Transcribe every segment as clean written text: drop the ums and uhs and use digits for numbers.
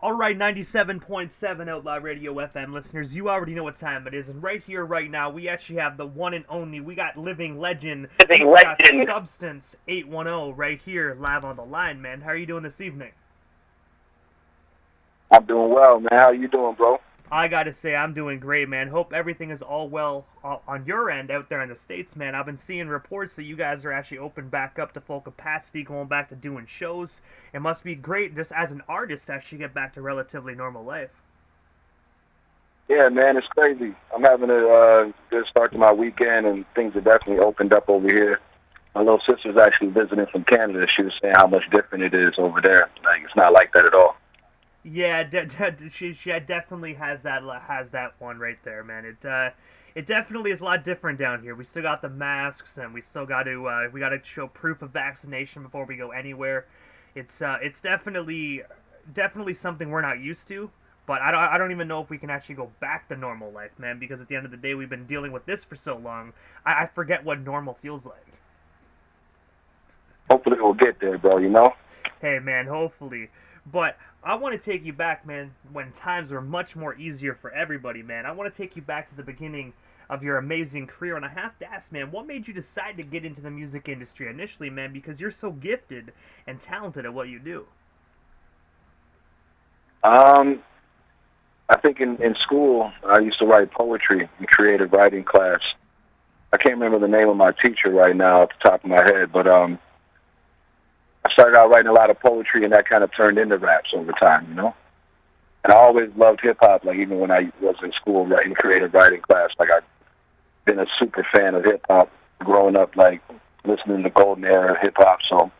All right, 97.7 Outlaw Radio FM listeners, you already know what time it is, and right here, right now, we actually have the one and only, we got living legend, we got Substance810 right here, live on the line, man. How are you doing this evening? I'm doing well, man. How you doing, bro? I gotta say, I'm doing great, man. Hope everything is all well on your end out there in the States, man. I've been seeing reports that you guys are actually open back up to full capacity, going back to doing shows. It must be great just as an artist to actually get back to relatively normal life. Yeah, man, it's crazy. I'm having a good start to my weekend, and things have definitely opened up over here. My little sister's actually visiting from Canada. She was saying how much different it is over there. Like, it's not like that at all. Yeah, she definitely has that one right there, man. It definitely is a lot different down here. We still got the masks, and we got to show proof of vaccination before we go anywhere. It's definitely something we're not used to. But I don't even know if we can actually go back to normal life, man. Because at the end of the day, we've been dealing with this for so long. I forget what normal feels like. Hopefully we'll get there, bro, you know? Hey, man, hopefully. But I want to take you back, man, when times were much more easier for everybody, man. I want to take you back to the beginning of your amazing career, and I have to ask, man, what made you decide to get into the music industry initially, man? Because you're so gifted and talented at what you do. I think in school, I used to write poetry in creative writing class. I can't remember the name of my teacher right now off the top of my head, but I started out writing a lot of poetry, and that kind of turned into raps over time, you know? And I always loved hip-hop, like even when I was in school writing creative writing class. Like, I've been a super fan of hip-hop growing up, like listening to golden era hip-hop, so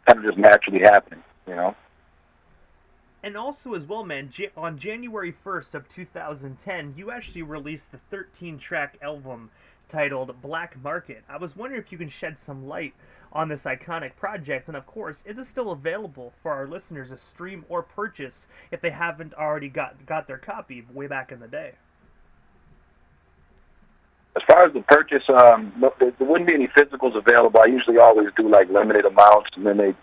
kind of just naturally happened, you know? And also as well, man, on January 1st of 2010, you actually released the 13-track album titled Black Market. I was wondering if you can shed some light on this iconic project, and of course, is it still available for our listeners to stream or purchase if they haven't already got their copy way back in the day? As far as the purchase, there wouldn't be any physicals available. I usually always do like limited amounts, and then they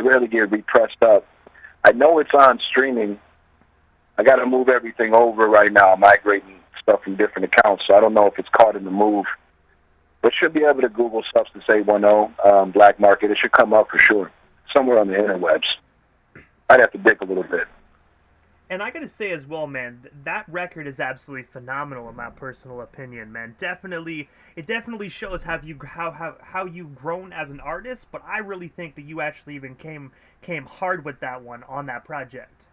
rarely get repressed up. I know it's on streaming. I got to move everything over right now, migrating stuff from different accounts, so I don't know if it's caught in the move. But should be able to Google Substance810 Black Market. It should come up for sure, somewhere on the interwebs. I'd have to dig a little bit. And I gotta say as well, man, that record is absolutely phenomenal in my personal opinion, man. It definitely shows how you've grown as an artist. But I really think that you actually even came hard with that one on that project.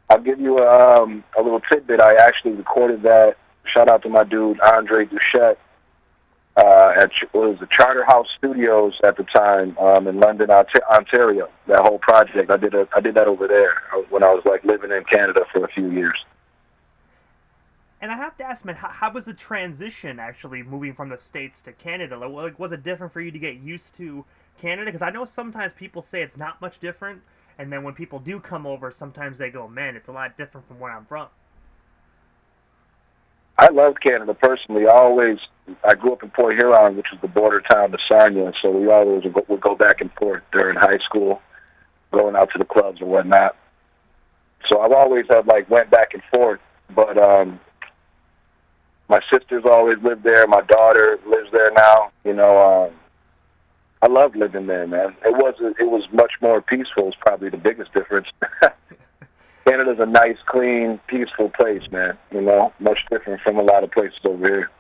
I'll give you a little tidbit. I actually recorded that. Shout out to my dude Andre Duchette at the Charterhouse Studios at the time in London, Ontario. That whole project, I did that over there when I was like living in Canada for a few years. And I have to ask, man, how was the transition actually moving from the States to Canada? Like, was it different for you to get used to Canada? Because I know sometimes people say it's not much different, and then when people do come over, sometimes they go, man, it's a lot different from where I'm from. I love Canada personally. I grew up in Port Huron, which is the border town to Sarnia, so we always would go back and forth during high school, going out to the clubs and whatnot. So I've always went back and forth, but my sister's always lived there. My daughter lives there now. You know, I love living there, man. It was much more peaceful. Is probably the biggest difference. Canada's a nice, clean, peaceful place, man. You know, much different from a lot of places over here.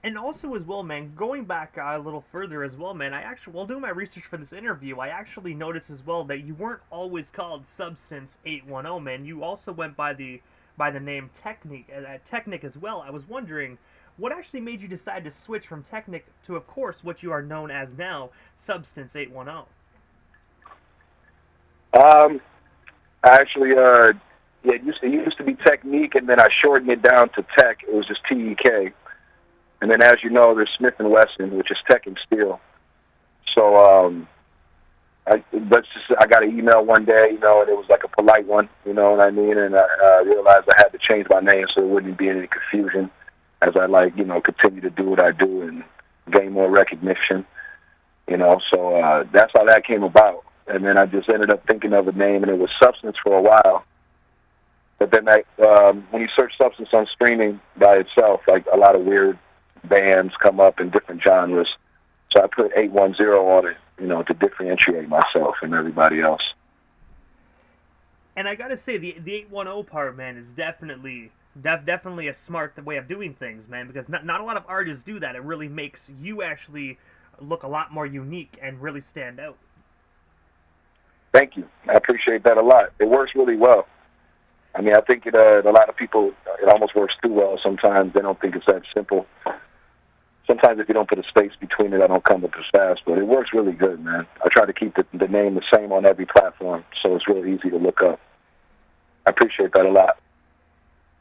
And also as well, man, going back a little further as well, man, while doing my research for this interview, I actually noticed as well that you weren't always called Substance810, man. You also went by the name Technic as well. I was wondering, what actually made you decide to switch from Technic to, of course, what you are known as now, Substance810? Actually, it used to be Technique, and then I shortened it down to Tech. It was just TEK. And then, as you know, there's Smith & Wesson, which is Tech and Steel. So I got an email one day, you know, and it was like a polite one, you know what I mean? And I realized I had to change my name so there wouldn't be any confusion as I, continue to do what I do and gain more recognition, you know. So that's how that came about. and then I just ended up thinking of a name, and it was Substance for a while. But then when you search Substance on streaming by itself, like a lot of weird bands come up in different genres. So I put 810 on it, to differentiate myself from everybody else. And I gotta say, the 810 part, man, is definitely a smart way of doing things, man, because not a lot of artists do that. It really makes you actually look a lot more unique and really stand out. Thank you. I appreciate that a lot. It works really well. I mean, I think a lot of people, it almost works too well sometimes. They don't think it's that simple. Sometimes if you don't put a space between it, I don't come up as fast, but it works really good, man. I try to keep the name the same on every platform, so it's real easy to look up. I appreciate that a lot.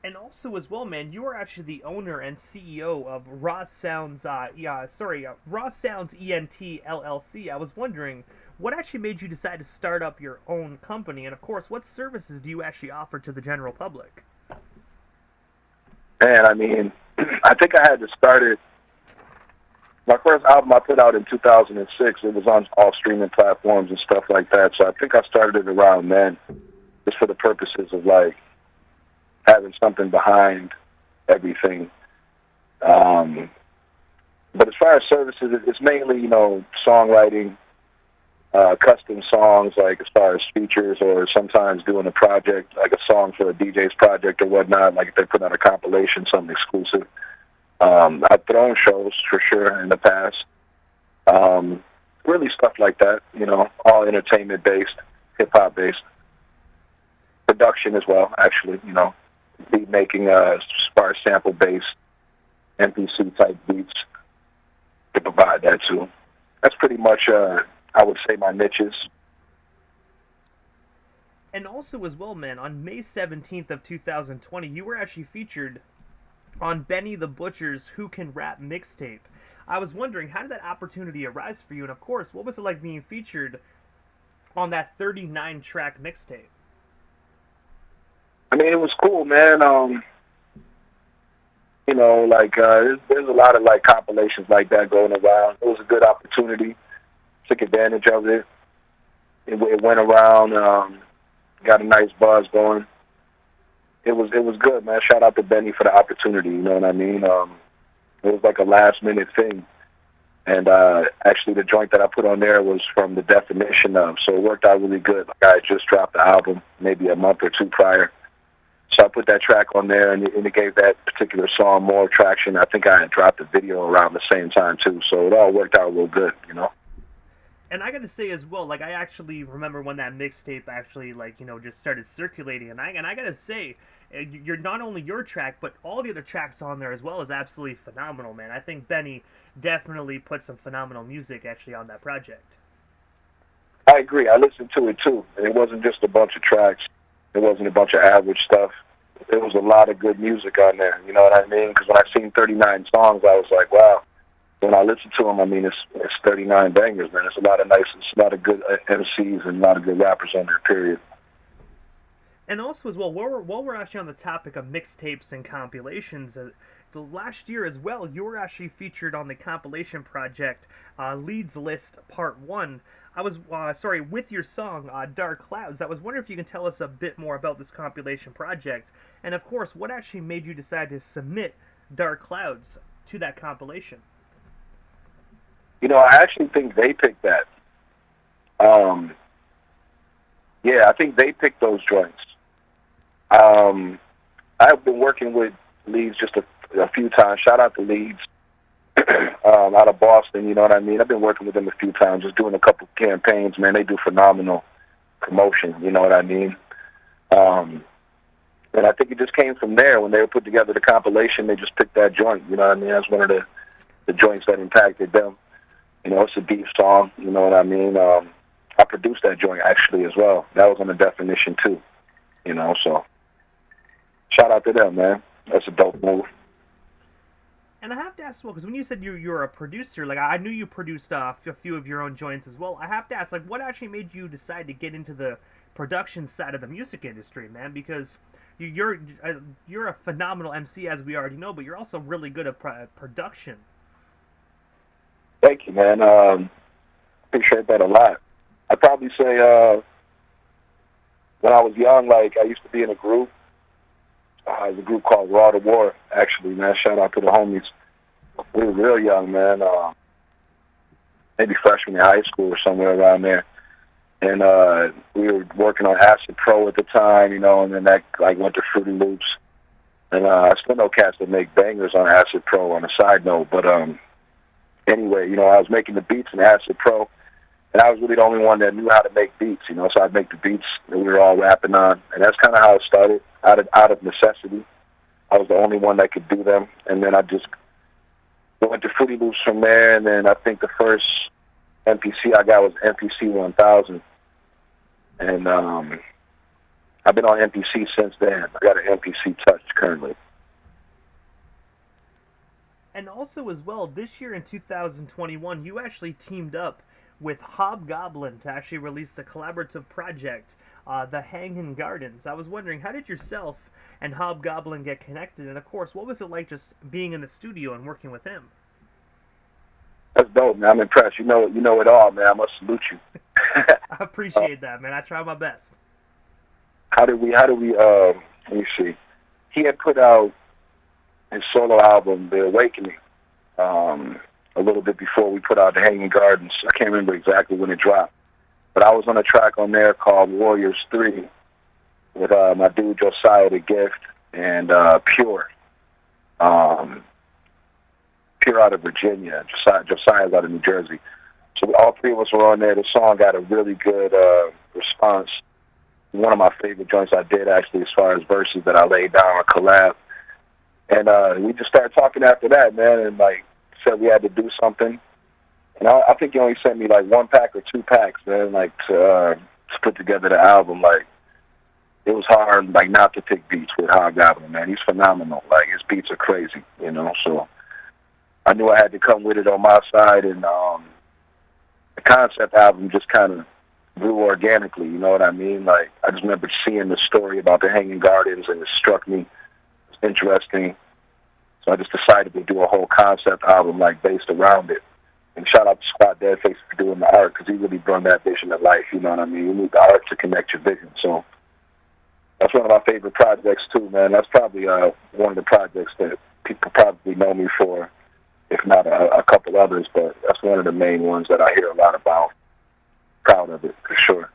And also as well, man, you are actually the owner and CEO of Raw Sounds, Raw Sounds ENT LLC. I was wondering, what actually made you decide to start up your own company? And of course, what services do you actually offer to the general public? Man, I mean, I think I had to start it. My first album I put out in 2006, it was on all streaming platforms and stuff like that. So I think I started it around then, just for the purposes of, like, having something behind everything. But as far as services, it's mainly, songwriting, custom songs, like as far as features, or sometimes doing a project, like a song for a DJ's project or whatnot, like if they put out a compilation, something exclusive. I've thrown shows for sure in the past. Really stuff like that, all entertainment based, hip hop based. Production as well, actually, beat making, sparse sample based, MPC type beats to provide that too. That's pretty much, I would say, my niches. And also as well, man, on May 17th of 2020, you were actually featured on Benny the Butcher's Who Can Rap mixtape. I was wondering, how did that opportunity arise for you? And of course, what was it like being featured on that 39-track mixtape? I mean, it was cool, man. There's a lot of, like, compilations like that going around. It was a good opportunity. Took advantage of it. It went around, got a nice buzz going. It was good, man. Shout out to Benny for the opportunity, you know what I mean? It was like a last-minute thing. And actually, the joint that I put on there was from The Definition Of, so it worked out really good. Like, I had just dropped the album maybe a month or two prior. So I put that track on there, and it gave that particular song more traction. I think I had dropped the video around the same time, too, so it all worked out real good, And I gotta say as well, like, I actually remember when that mixtape actually, like, just started circulating, and I gotta say, you're not only your track, but all the other tracks on there as well is absolutely phenomenal, man. I think Benny definitely put some phenomenal music actually on that project. I agree. I listened to it too. It wasn't just a bunch of tracks. It wasn't a bunch of average stuff. There was a lot of good music on there, you know what I mean? Because when I seen 39 songs, I was like, wow. When I listen to them, I mean, it's 39 bangers, man. It's a lot of good MCs and a lot of good rappers on there, period. And also as well, while we're actually on the topic of mixtapes and compilations, the last year as well, you were actually featured on the compilation project Leads List Part 1. I was, with your song Dark Clouds. I was wondering if you can tell us a bit more about this compilation project, and of course, what actually made you decide to submit Dark Clouds to that compilation? I actually think they picked that. Yeah, I think they picked those joints. I've been working with Leeds just a few times. Shout out to Leeds out of Boston, you know what I mean? I've been working with them a few times, just doing a couple campaigns, man. They do phenomenal promotion, you know what I mean? And I think it just came from there. When they were put together the compilation, they just picked that joint, you know what I mean? That's one of the joints that impacted them. It's a deep song, you know what I mean? I produced that joint actually as well. That was on The Definition too, so shout out to them, man. That's a dope move. And I have to ask, well, because when you said you're a producer, like, I knew you produced a few of your own joints as well. I have to ask, like, what actually made you decide to get into the production side of the music industry, man? Because you're a phenomenal MC, as we already know, but you're also really good at production. Thank you, man. Appreciate that a lot. I'd probably say when I was young, like I used to be in a group. It was a group called Raw to War, actually, man. Shout out to the homies. We were real young, man. Maybe freshman in high school or somewhere around there. And we were working on Acid Pro at the time, you know, and then that like went to Fruity Loops. And I still know cats that make bangers on Acid Pro on a side note. But anyway, you know, I was making the beats in Acid Pro, and I was really the only one that knew how to make beats, you know. So I'd make the beats that we were all rapping on, and that's kind of how it started, out of necessity. I was the only one that could do them, and then I just went to Fruity Loops from there, and then I think the first MPC I got was MPC 1000, and I've been on MPC since then. I got an MPC Touch currently. And also as well, this year in 2021, you actually teamed up with Hobgoblin to actually release the collaborative project, The Hanging Gardens. I was wondering, how did yourself and Hobgoblin get connected? And of course, what was it like just being in the studio and working with him? That's dope, man. I'm impressed. You know it all, man. I must salute you. I appreciate that, man. I try my best. How did we, let me see. He had put out his solo album, The Awakening, a little bit before we put out The Hanging Gardens. I can't remember exactly when it dropped. But I was on a track on there called Warriors 3 with my dude Josiah the Gift and Pure. Pure out of Virginia. Josiah's out of New Jersey. So all three of us were on there. The song got a really good response. One of my favorite joints I did, actually, as far as verses that I laid down on collab. And we just started talking after that, man, and, like, said we had to do something. And I think he only sent me, like, 1 pack or 2 packs, man, like, to put together the album. Like, it was hard, like, not to pick beats with Hobgoblin, man. He's phenomenal. Like, his beats are crazy, you know, so I knew I had to come with it on my side, and the concept album just kind of grew organically, you know what I mean? Like, I just remember seeing the story about the Hanging Gardens, and it struck me. It's interesting. So I just decided to do a whole concept album, like, based around it. And shout out to Squad Deadface for doing the art, because he really brought that vision to life, you know what I mean? You need the art to connect your vision. So that's one of my favorite projects, too, man. That's probably one of the projects that people probably know me for, if not a couple others, but that's one of the main ones that I hear a lot about. Proud of it, for sure.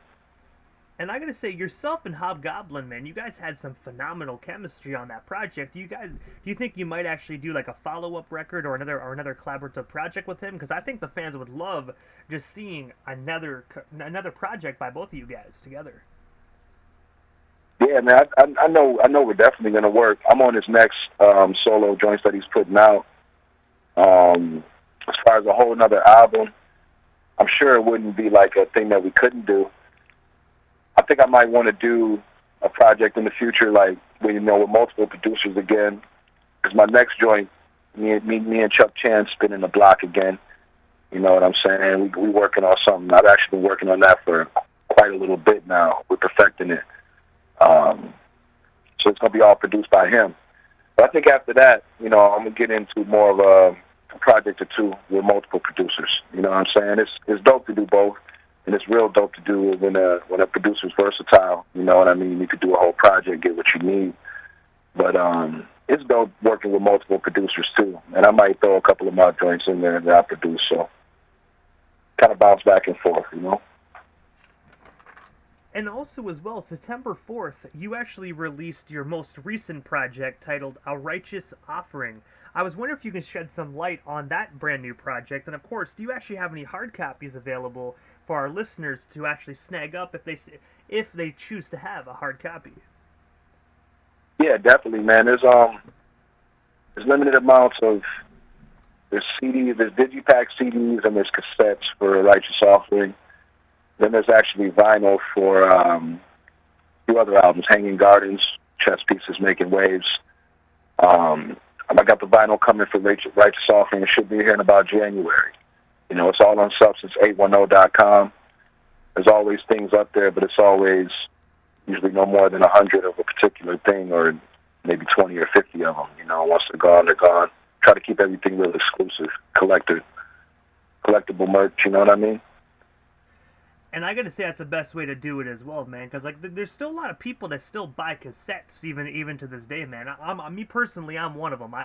And I gotta say, yourself and Hobgoblin, man, you guys had some phenomenal chemistry on that project. Do you think you might actually do like a follow-up record or another collaborative project with him? Because I think the fans would love just seeing another project by both of you guys together. Yeah, man, I know we're definitely gonna work. I'm on his next solo joints that he's putting out. As far as a whole nother album, I'm sure it wouldn't be like a thing that we couldn't do. I think I might want to do a project in the future, like, with multiple producers again. Because my next joint, me and Chuck Chan spinning the block again. You know what I'm saying? We working on something. I've actually been working on that for quite a little bit now. We're perfecting it. So it's going to be all produced by him. But I think after that, I'm going to get into more of a project or two with multiple producers. You know what I'm saying? It's dope to do both, and it's real dope to do when a producer's versatile. You know what I mean? You could do a whole project, get what you need. But it's dope working with multiple producers too, and I might throw a couple of my joints in there that I produce. So kind of bounce back and forth, And also as well, September 4th, you actually released your most recent project titled A Righteous Offering. I was wondering if you can shed some light on that brand new project, and of course, do you actually have any hard copies available for our listeners to actually snag up if they choose to have a hard copy? Yeah, definitely, man. There's limited amounts of there's CDs, there's digipack CDs, and there's cassettes for A Righteous Offering. Then there's actually vinyl for 2 other albums, Hanging Gardens, Chess Pieces Making Waves. I got the vinyl coming for Righteous Offering. It should be here in about January. It's all on Substance810.com. There's always things up there, but it's always usually no more than 100 of a particular thing, or maybe 20 or 50 of them. Once they're gone, they're gone. Try to keep everything real exclusive, collectible merch, you know what I mean? And I gotta say that's the best way to do it as well, man. Because like, there's still a lot of people that still buy cassettes, even to this day, man. Me personally, I'm one of them.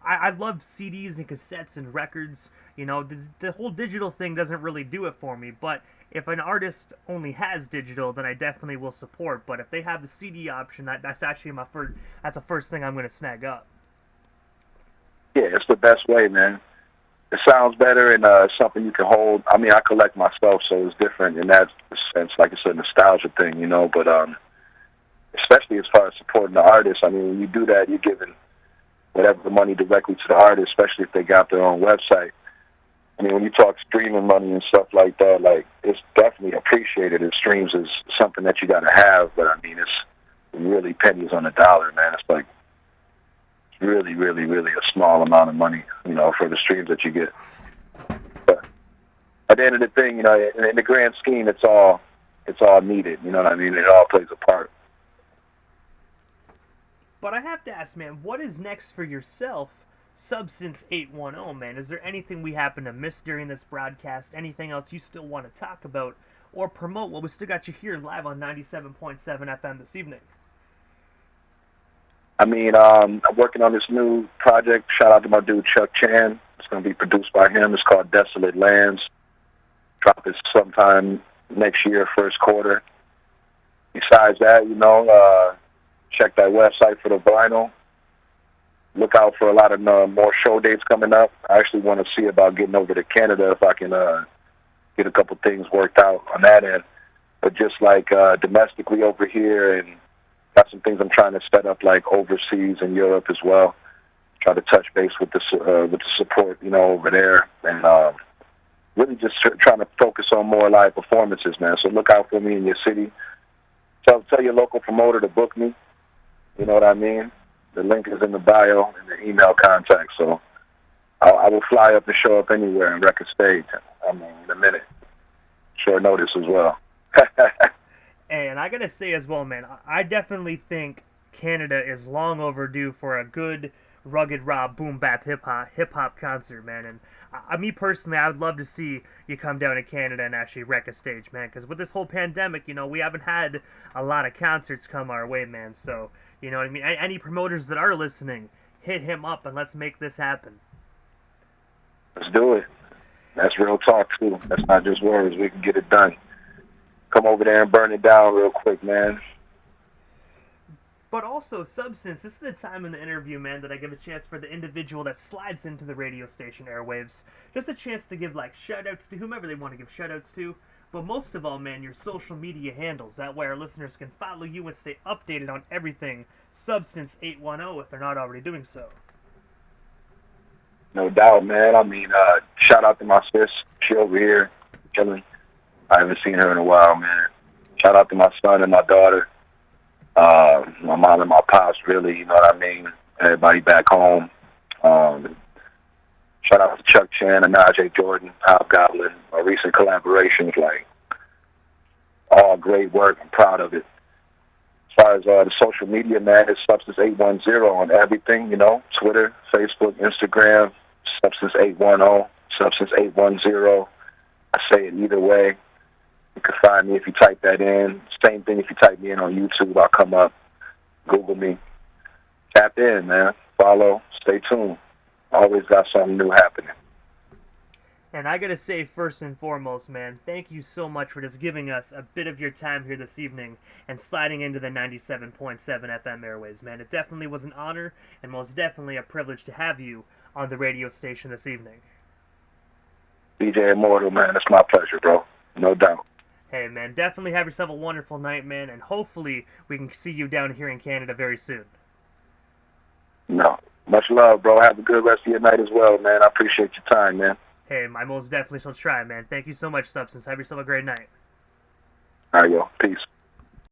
I love CDs and cassettes and records. You know, the whole digital thing doesn't really do it for me. But if an artist only has digital, then I definitely will support. But if they have the CD option, that's actually that's the first thing I'm gonna snag up. Yeah, it's the best way, man. It sounds better and something you can hold. I mean, I collect myself, so it's different in that sense. Like it's a nostalgia thing, you know. But especially as far as supporting the artist, I mean, when you do that, you're giving whatever the money directly to the artist, especially if they got their own website. I mean, when you talk streaming money and stuff like that, like it's definitely appreciated. And streams is something that you got to have, but I mean, it's really pennies on the dollar, man. It's like really, really, really a small amount of money, you know, for the streams that you get. But at the end of the thing, you know, in the grand scheme, it's all needed. You know what I mean? It all plays a part. But I have to ask, man, what is next for yourself, Substance810, man? Is there anything we happen to miss during this broadcast? Anything else you still want to talk about or promote? Well, we still got you here live on 97.7 FM this evening. I mean, I'm working on this new project. Shout out to my dude, Chuck Chan. It's going to be produced by him. It's called Desolate Lands. Drop it sometime next year, first quarter. Besides that, you know, check that website for the vinyl. Look out for a lot of more show dates coming up. I actually want to see about getting over to Canada if I can get a couple things worked out on that end. But just like domestically over here, and got some things I'm trying to set up like overseas in Europe as well. Try to touch base with the support, you know, over there, and really just trying to focus on more live performances, man. So look out for me in your city. Tell your local promoter to book me. You know what I mean? The link is in the bio and the email contact. So I will fly up and show up anywhere and record stage. I mean, in a minute. Short notice as well. And I gotta say as well, man, I definitely think Canada is long overdue for a good, rugged, raw, boom bap hip hop concert, man. And me personally, I would love to see you come down to Canada and actually wreck a stage, man. Because with this whole pandemic, you know, we haven't had a lot of concerts come our way, man. So, you know what I mean? Any promoters that are listening, hit him up and let's make this happen. Let's do it. That's real talk, too. That's not just words. We can get it done. Come over there and burn it down real quick, man. But also, Substance, this is the time in the interview, man, that I give a chance for the individual that slides into the radio station airwaves. Just a chance to give, like, shout-outs to whomever they want to give shout-outs to. But most of all, man, your social media handles. That way our listeners can follow you and stay updated on everything Substance810 if they're not already doing so. No doubt, man. I mean, shout out to my sis. She over here chilling. I haven't seen her in a while, man. Shout out to my son and my daughter. My mom and my pops, really, you know what I mean? Everybody back home. Shout out to Chuck Chan and Najee Jordan, Hobgoblin, our recent collaborations, like, all great work. I'm proud of it. As far as the social media, man, it's Substance810 on everything, you know, Twitter, Facebook, Instagram, Substance810, Substance810. I say it either way. You can find me if you type that in. Same thing if you type me in on YouTube. I'll come up. Google me. Tap in, man. Follow. Stay tuned. Always got something new happening. And I gotta say, first and foremost, man, thank you so much for just giving us a bit of your time here this evening and sliding into the 97.7 FM airways, man. It definitely was an honor and most definitely a privilege to have you on the radio station this evening. DJ Immortal, man, it's my pleasure, bro. No doubt. Hey, man, definitely have yourself a wonderful night, man, and hopefully we can see you down here in Canada very soon. No. Much love, bro. Have a good rest of your night as well, man. I appreciate your time, man. Hey, I most definitely shall try, man. Thank you so much, Substance. Have yourself a great night. All right, yo. Peace.